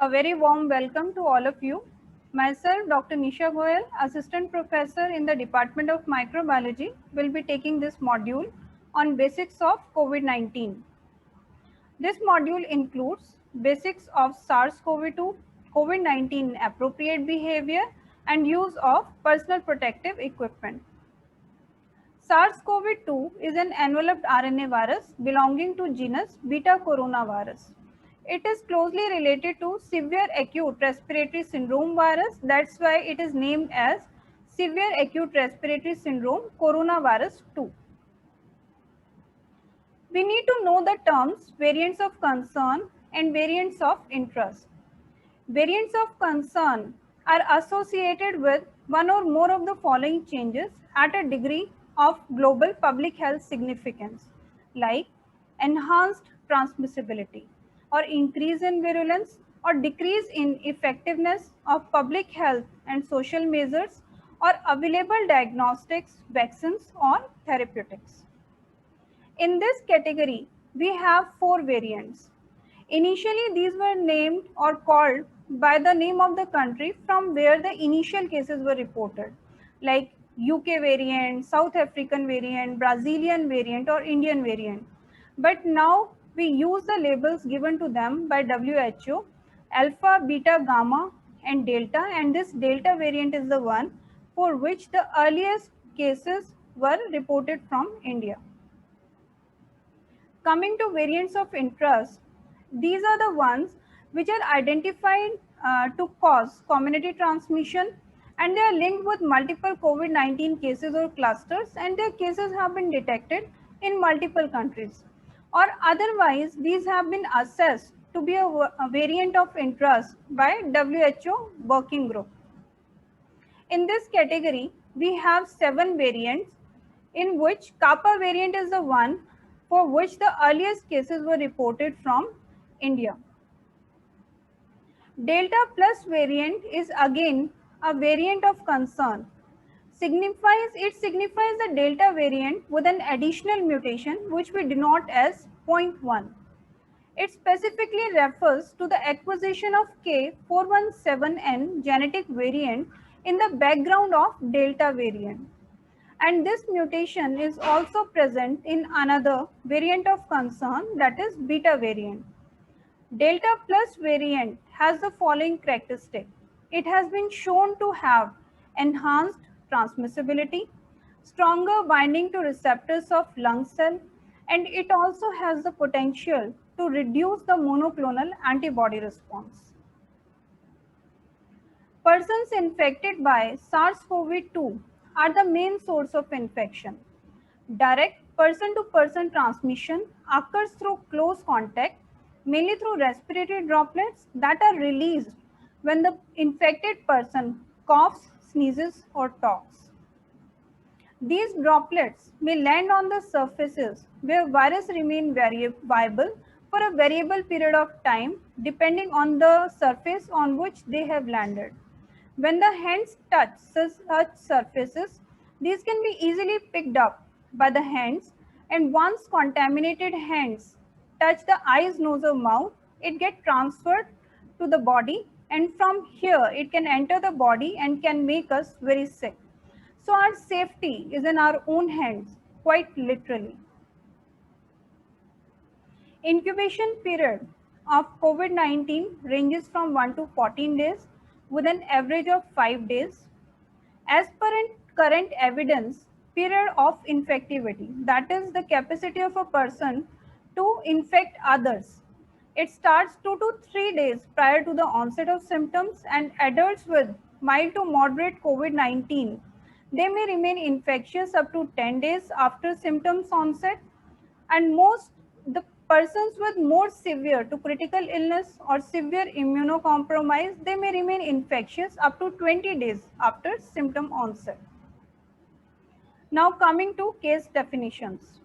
A very warm welcome to all of you. Myself, Dr. Nisha Goyal, Assistant Professor in the Department of Microbiology, will be taking this module on basics of COVID-19. This module includes basics of SARS-CoV-2, COVID-19 appropriate behavior, and use of personal protective equipment. SARS-CoV-2 is an enveloped RNA virus belonging to genus Beta coronavirus. It is closely related to severe acute respiratory syndrome virus. That's why it is named as severe acute respiratory syndrome coronavirus 2. We need to know the terms variants of concern and variants of interest. Variants of concern are associated with one or more of the following changes at a degree of global public health significance, like enhanced transmissibility, or increase in virulence, or decrease in effectiveness of public health and social measures, or available diagnostics, vaccines, or therapeutics. In this category, we have four variants. Initially, these were named or called by the name of the country from where the initial cases were reported, like UK variant, South African variant, Brazilian variant, or Indian variant. But now we use the labels given to them by WHO, alpha, beta, gamma, and delta, and this delta variant is the one for which the earliest cases were reported from India. Coming to variants of interest, these are the ones which are identified to cause community transmission, and they are linked with multiple COVID-19 cases or clusters, and their cases have been detected in multiple countries. Or otherwise, these have been assessed to be a variant of interest by WHO working group. In this category, we have 7 variants, in which Kappa variant is the one for which the earliest cases were reported from India. Delta plus variant is again a variant of concern. It signifies the Delta variant with an additional mutation which we denote as 0.1. It specifically refers to the acquisition of K417N genetic variant in the background of Delta variant. And this mutation is also present in another variant of concern, that is Beta variant. Delta plus variant has the following characteristic. It has been shown to have enhanced transmissibility, stronger binding to receptors of lung cell, and it also has the potential to reduce the monoclonal antibody response. Persons infected by SARS-CoV-2 are the main source of infection. Direct person-to-person transmission occurs through close contact, mainly through respiratory droplets that are released when the infected person coughs, sneezes, or talks. These droplets may land on the surfaces where virus remain viable for a variable period of time depending on the surface on which they have landed. When the hands touch such surfaces, these can be easily picked up by the hands, and once contaminated hands touch the eyes, nose or mouth, it gets transferred to the body, and from here it can enter the body and can make us very sick. So our safety is in our own hands, quite literally. Incubation period of COVID-19 ranges from 1 to 14 days with an average of 5 days. As per current evidence, period of infectivity, that is the capacity of a person to infect others. It starts 2 to 3 days prior to the onset of symptoms, and adults with mild to moderate COVID-19, they may remain infectious up to 10 days after symptoms onset, and most the persons with more severe to critical illness or severe immunocompromise, they may remain infectious up to 20 days after symptom onset. Now coming to case definitions.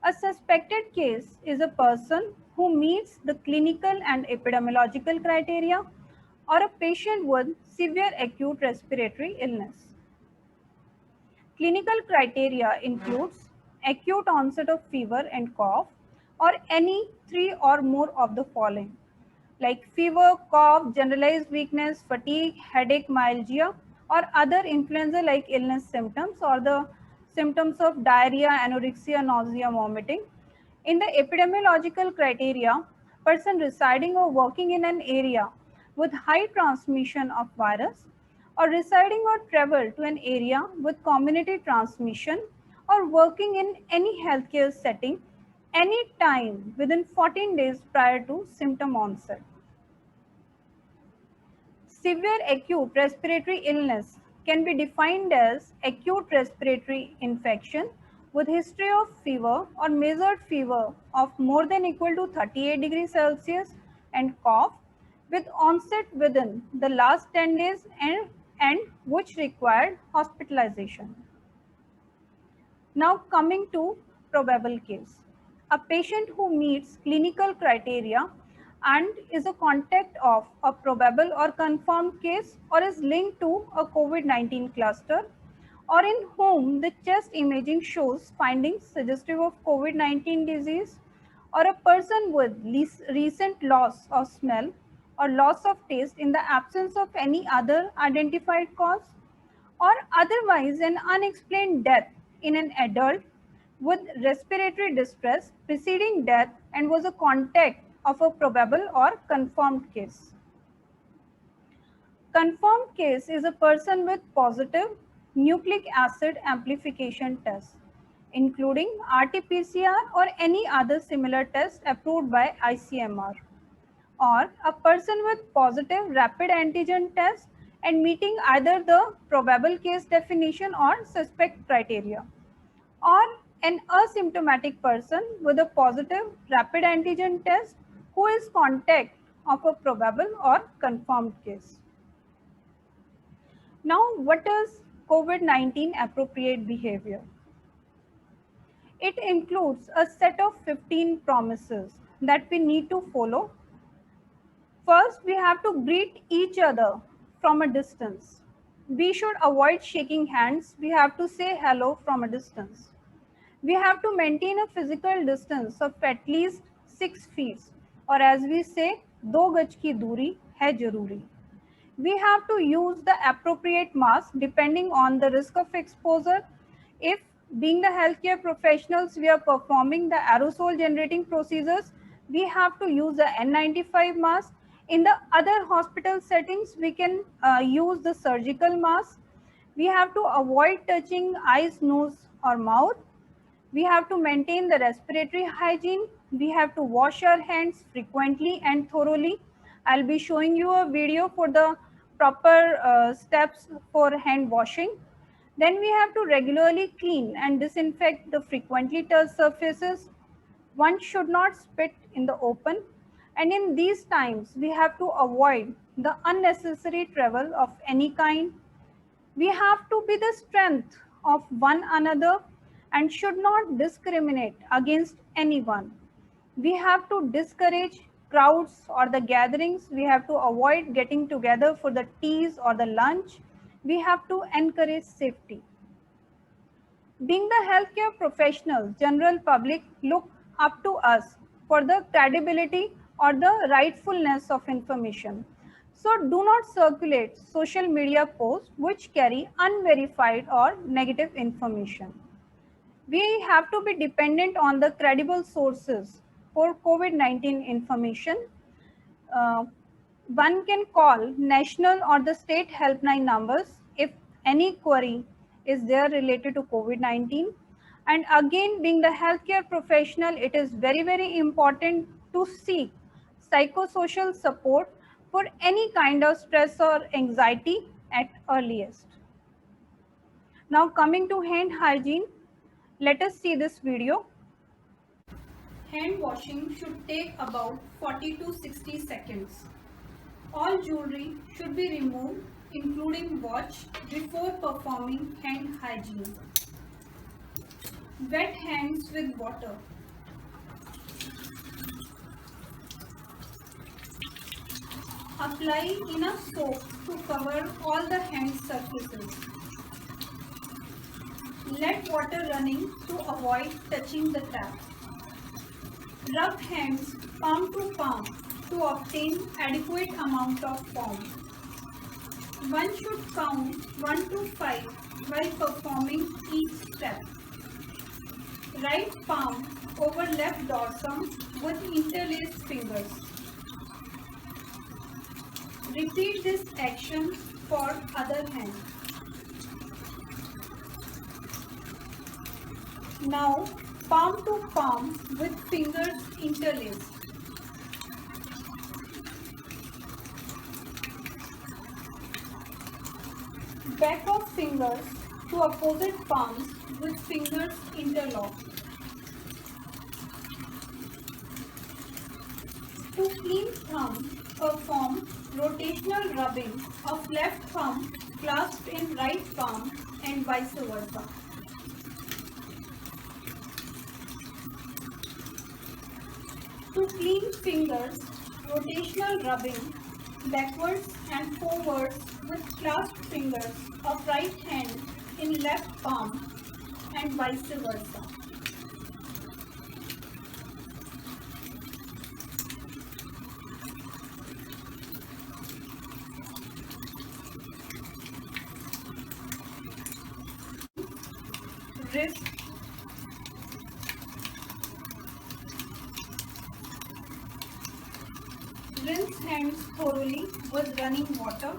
A suspected case is a person who meets the clinical and epidemiological criteria, or a patient with severe acute respiratory illness. Clinical criteria includes acute onset of fever and cough, or any 3 or more of the following, like fever, cough, generalized weakness, fatigue, headache, myalgia, or other influenza-like illness symptoms, or the symptoms of diarrhea, anorexia, nausea, vomiting. In the epidemiological criteria, person residing or working in an area with high transmission of virus, or residing or travel to an area with community transmission, or working in any healthcare setting any time within 14 days prior to symptom onset. Severe acute respiratory illness can be defined as acute respiratory infection with history of fever or measured fever of more than equal to 38 degrees Celsius and cough with onset within the last 10 days and which required hospitalization. Now coming to probable case. A patient who meets clinical criteria and is a contact of a probable or confirmed case or is linked to a COVID-19 cluster, or in whom the chest imaging shows findings suggestive of COVID-19 disease, or a person with recent loss of smell or loss of taste in the absence of any other identified cause, or otherwise an unexplained death in an adult with respiratory distress preceding death and was a contact of a probable or confirmed case. Confirmed case is a person with positive nucleic acid amplification test, including RT-PCR or any other similar test approved by ICMR, or a person with positive rapid antigen test and meeting either the probable case definition or suspect criteria, or an asymptomatic person with a positive rapid antigen test who is contact of a probable or confirmed case. Now, what is COVID-19 appropriate behavior? It includes a set of 15 promises that we need to follow. First, we have to greet each other from a distance. We should avoid shaking hands. We have to say hello from a distance. We have to maintain a physical distance of at least 6 feet, or as we say, 2 गज की दूरी है जरूरी. We have to use the appropriate mask depending on the risk of exposure. If, being the healthcare professionals, we are performing the aerosol generating procedures, we have to use the N95 mask. In the other hospital settings, we can use the surgical mask. We have to avoid touching eyes, nose, or mouth. We have to maintain the respiratory hygiene. We have to wash our hands frequently and thoroughly. I'll be showing you a video for the proper steps for hand washing. Then we have to regularly clean and disinfect the frequently touched surfaces. One should not spit in the open. And in these times, we have to avoid the unnecessary travel of any kind. We have to be the strength of one another and should not discriminate against anyone. We have to discourage crowds or the gatherings. We have to avoid getting together for the teas or the lunch. We have to encourage safety. Being the healthcare professionals, general public look up to us for the credibility or the rightfulness of information. So do not circulate social media posts which carry unverified or negative information. We have to be dependent on the credible sources for COVID-19 information. One can call national or the state helpline numbers if any query is there related to COVID-19. And again, being the healthcare professional, it is very, very important to seek psychosocial support for any kind of stress or anxiety at earliest. Now coming to hand hygiene, let us see this video. Hand washing should take about 40 to 60 seconds. All jewelry should be removed, including watch, before performing hand hygiene. Wet hands with water. Apply enough soap to cover all the hand surfaces. Let water running to avoid touching the tap. Rub hands palm to palm to obtain adequate amount of foam. One should count 1 to 5 while performing each step. Right palm over left dorsum with interlaced fingers. Repeat this action for other hand. Now palm to palm with fingers interlaced. Back of fingers to opposite palms with fingers interlocked. To clean thumb, perform rotational rubbing of left thumb clasped in right palm and vice versa. To clean fingers, rotational rubbing backwards and forwards with clasped fingers of right hand in left palm and vice versa. Wrist, rinse hands thoroughly with running water.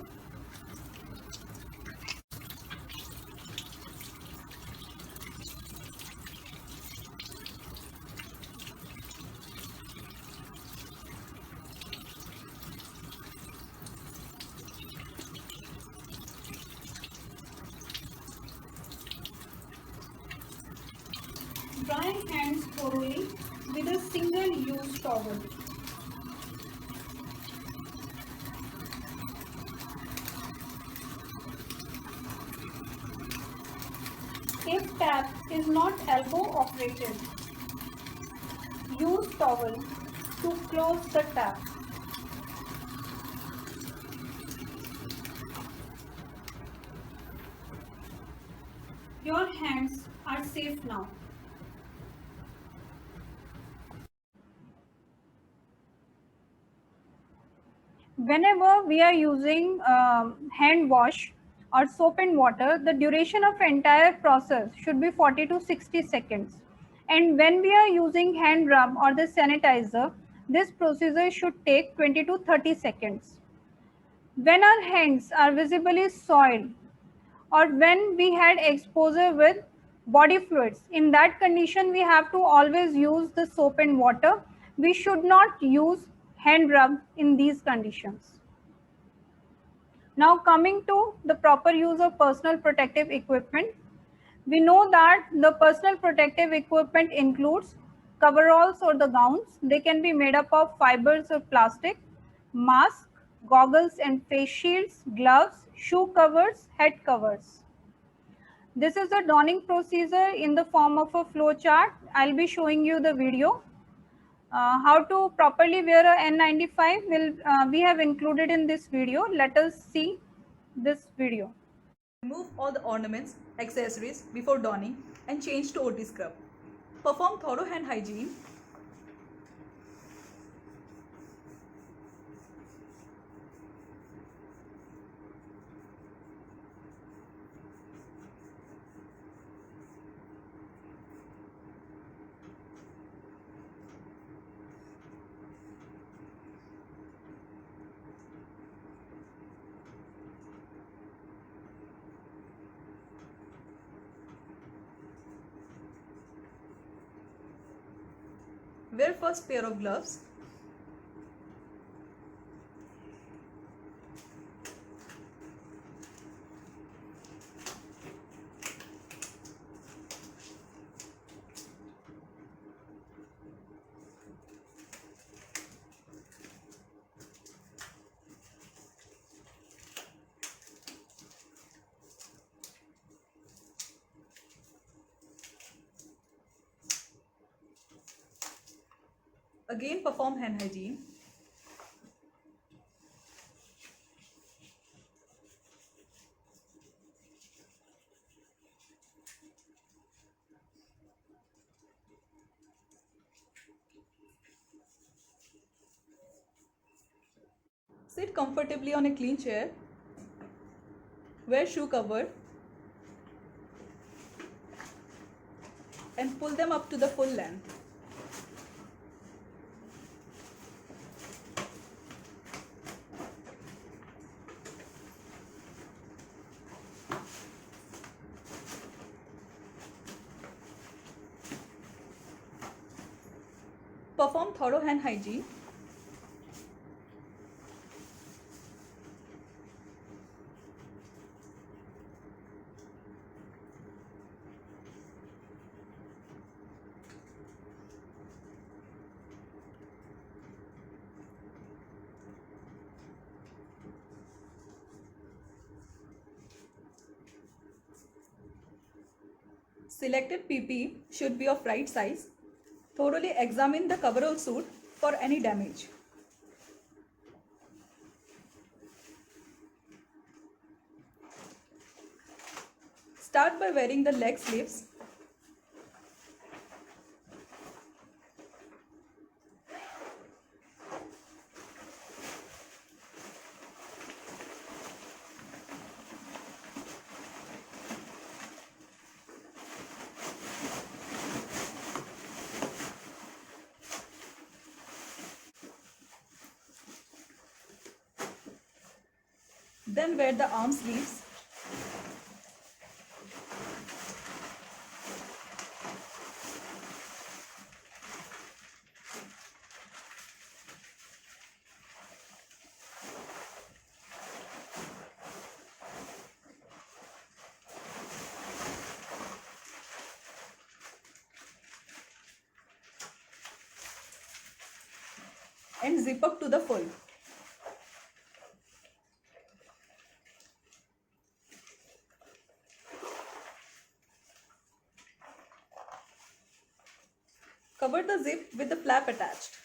Dry hands thoroughly with a single-use towel. If tap is not elbow operated, use towel to close the tap. Your hands are safe now. Whenever we are using hand wash or soap and water, the duration of entire process should be 40 to 60 seconds. And when we are using hand rub or the sanitizer, this procedure should take 20 to 30 seconds. When our hands are visibly soiled or when we had exposure with body fluids, in that condition we have to always use the soap and water. We should not use hand rub in these conditions. Now coming to the proper use of personal protective equipment, we know that the personal protective equipment includes coveralls or the gowns. They can be made up of fibers or plastic, mask, goggles and face shields, gloves, shoe covers, head covers. This is the donning procedure in the form of a flow chart. I'll be showing you the video. How to properly wear a N95 we have included in this video. Let us see this video. Remove all the ornaments, accessories before donning and change to OT scrub. Perform thorough hand hygiene. Wear first pair of gloves. Again perform hand hygiene. Sit comfortably on a clean chair. Wear shoe cover and pull them up to the full length. Perform thorough hand hygiene. Selected PPE should be of right size. Thoroughly examine the coverall suit for any damage. Start by wearing the leg sleeves. Then wear the arm sleeves. And zip up to the full. Cover the zip with the flap attached.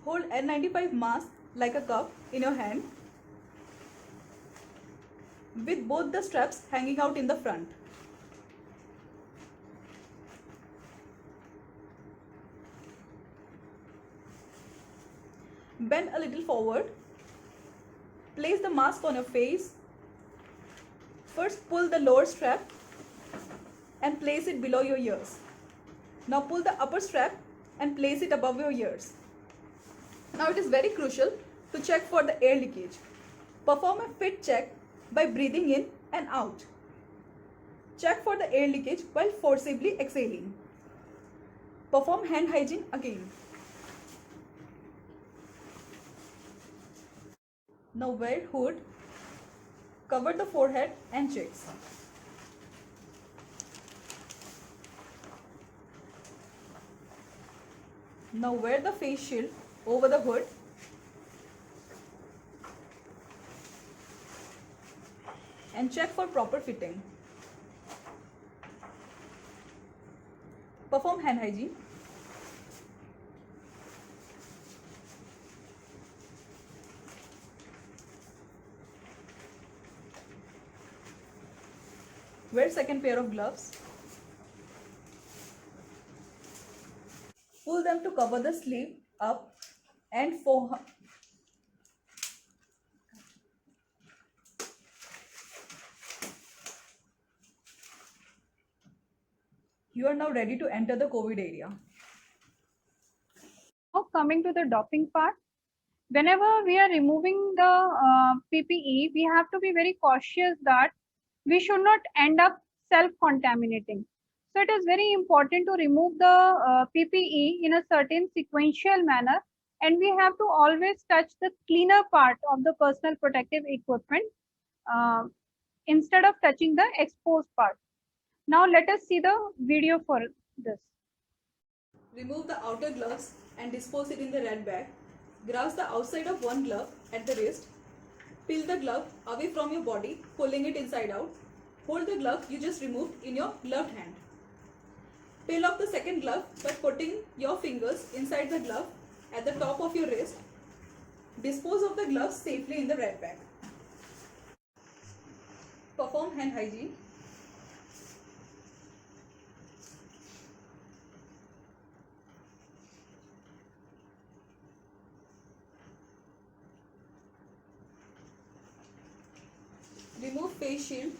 Hold N95 mask like a cup in your hand with both the straps hanging out in the front. Bend a little forward. Place the mask on your face. First pull the lower strap and place it below your ears. Now pull the upper strap and place it above your ears. Now it is very crucial to check for the air leakage. Perform a fit check by breathing in and out. Check for the air leakage while forcibly exhaling. Perform hand hygiene again. Now wear hood. Cover the forehead and cheeks. Now wear the face shield over the hood. And check for proper fitting. Perform hand hygiene. Wear second pair of gloves. Pull them to cover the sleeve up and forearm. You are now ready to enter the COVID area. Now coming to the doffing part, whenever we are removing the PPE, we have to be very cautious that we should not end up self-contaminating. So it is very important to remove the PPE in a certain sequential manner, and we have to always touch the cleaner part of the personal protective equipment instead of touching the exposed part. Now let us see the video for this. Remove the outer gloves and dispose it in the red bag. Grasp the outside of one glove at the wrist. Peel the glove away from your body, pulling it inside out. Hold the glove you just removed in your gloved hand. Peel off the second glove by putting your fingers inside the glove at the top of your wrist. Dispose of the gloves safely in the red bag. Perform hand hygiene. Remove face shield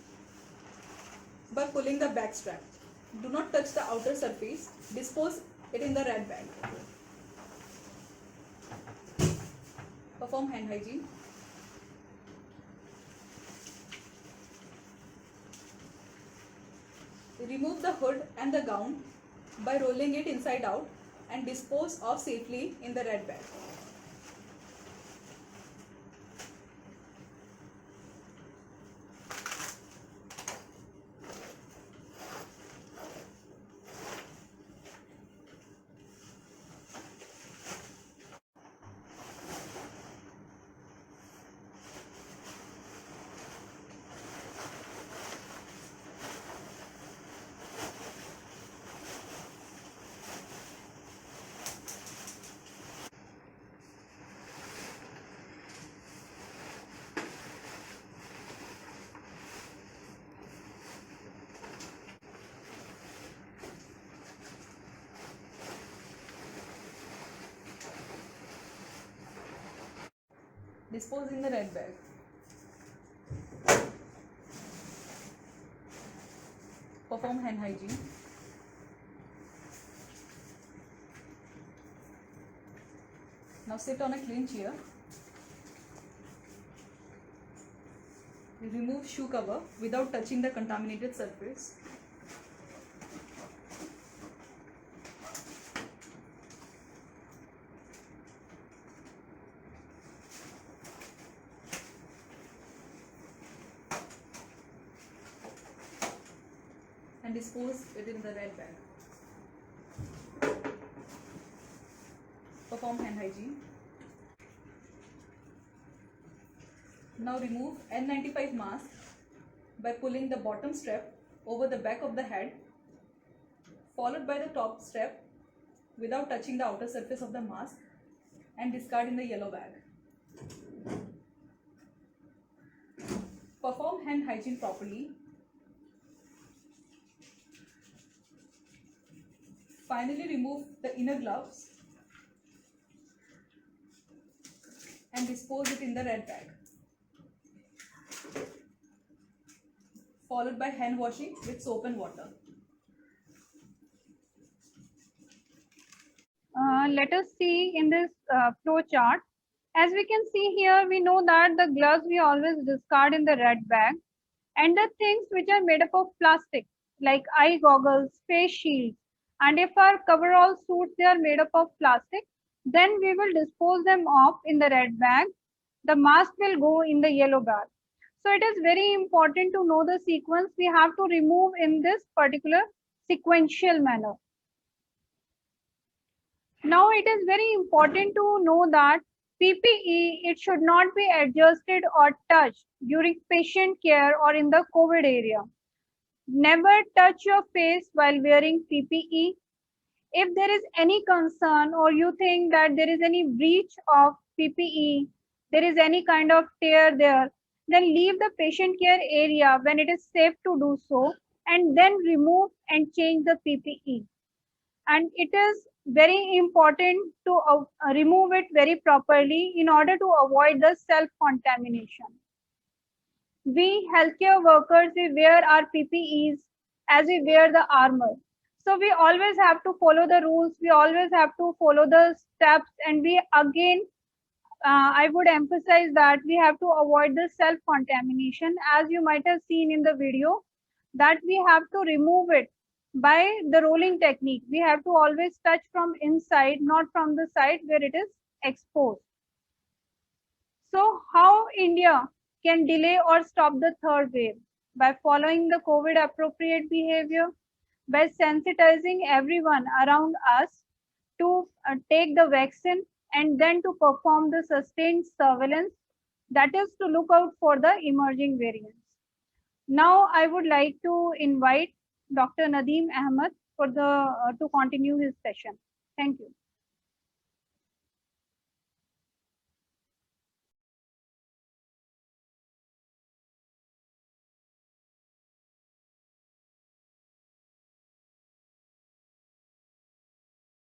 by pulling the back strap. Do not touch the outer surface. Dispose it in the red bag. Perform hand hygiene. Remove the hood and the gown by rolling it inside out and dispose of safely in the red bag. Dispose in the red bag. Perform hand hygiene. Now sit on a clean chair. Remove shoe cover without touching the contaminated surface. And dispose it in the red bag. Perform hand hygiene. Now remove N95 mask by pulling the bottom strap over the back of the head, followed by the top strap without touching the outer surface of the mask, and discard in the yellow bag. Perform hand hygiene properly. Finally, remove the inner gloves and dispose it in the red bag, followed by hand washing with soap and water. Let us see in this flow chart. As we can see here, we know that the gloves we always discard in the red bag, and the things which are made up of plastic like eye goggles, face shields, and if our coverall suits they are made up of plastic, then we will dispose them off in the red bag. The mask will go in the yellow bag. So it is very important to know the sequence we have to remove in this particular sequential manner. Now it is very important to know that PPE, it should not be adjusted or touched during patient care or in the COVID area. Never touch your face while wearing PPE. If there is any concern or you think that there is any breach of PPE, there is any kind of tear there, then leave the patient care area when it is safe to do so, and then remove and change the PPE. And it is very important to remove it very properly in order to avoid the self-contamination. We healthcare workers, we wear our PPEs as we wear the armor. So we always have to follow the rules. We always have to follow the steps. And we again, I would emphasize that we have to avoid the self-contamination. As you might have seen in the video, that we have to remove it by the rolling technique. We have to always touch from inside, not from the side where it is exposed. So how India can delay or stop the third wave? By following the COVID appropriate behavior, by sensitizing everyone around us to take the vaccine, and then to perform the sustained surveillance, that is to look out for the emerging variants. Now I would like to invite Dr. Nadeem Ahmed for to continue his session. Thank you.